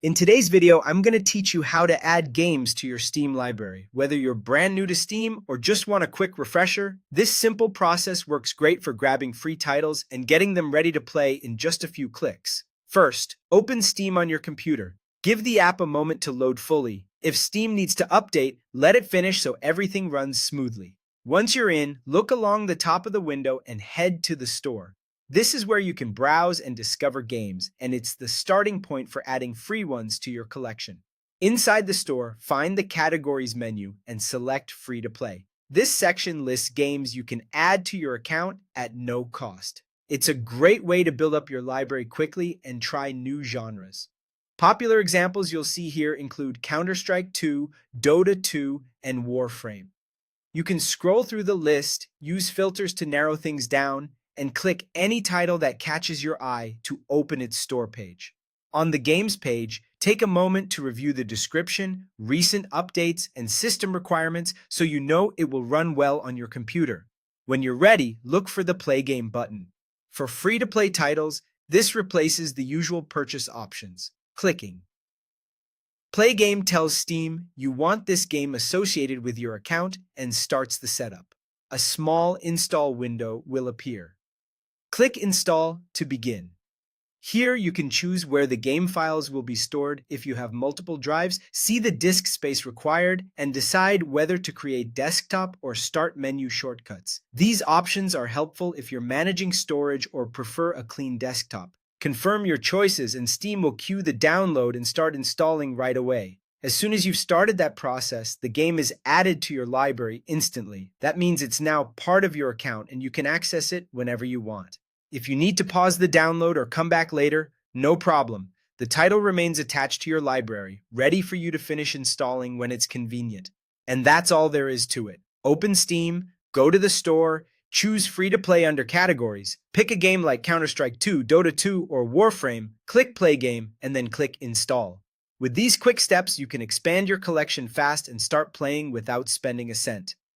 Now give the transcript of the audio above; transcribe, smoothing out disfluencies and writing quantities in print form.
In today's video, I'm going to teach you how to add games to your Steam library. Whether you're brand new to Steam or just want a quick refresher, this simple process works great for grabbing free titles and getting them ready to play in just a few clicks. First, open Steam on your computer. Give the app a moment to load fully. If Steam needs to update, let it finish so everything runs smoothly. Once you're in, look along the top of the window and head to the store. This is where you can browse and discover games, and it's the starting point for adding free ones to your collection. Inside the store, find the Categories menu and select Free to Play. This section lists games you can add to your account at no cost. It's a great way to build up your library quickly and try new genres. Popular examples you'll see here include Counter-Strike 2, Dota 2, and Warframe. You can scroll through the list, use filters to narrow things down, and click any title that catches your eye to open its store page. On the Games page, take a moment to review the description, recent updates, and system requirements so you know it will run well on your computer. When you're ready, look for the Play Game button. For free-to-play titles, this replaces the usual purchase options. Clicking Play Game tells Steam you want this game associated with your account and starts the setup. A small install window will appear. Click Install to begin. Here you can choose where the game files will be stored. If you have multiple drives, see the disk space required and decide whether to create desktop or start menu shortcuts. These options are helpful if you're managing storage or prefer a clean desktop. Confirm your choices and Steam will queue the download and start installing right away. As soon as you've started that process, the game is added to your library instantly. That means it's now part of your account and you can access it whenever you want. If you need to pause the download or come back later, no problem. The title remains attached to your library, ready for you to finish installing when it's convenient. And that's all there is to it. Open Steam, go to the store, choose Free to Play under Categories, pick a game like Counter-Strike 2, Dota 2, or Warframe, click Play Game, and then click Install. With these quick steps, you can expand your collection fast and start playing without spending a cent.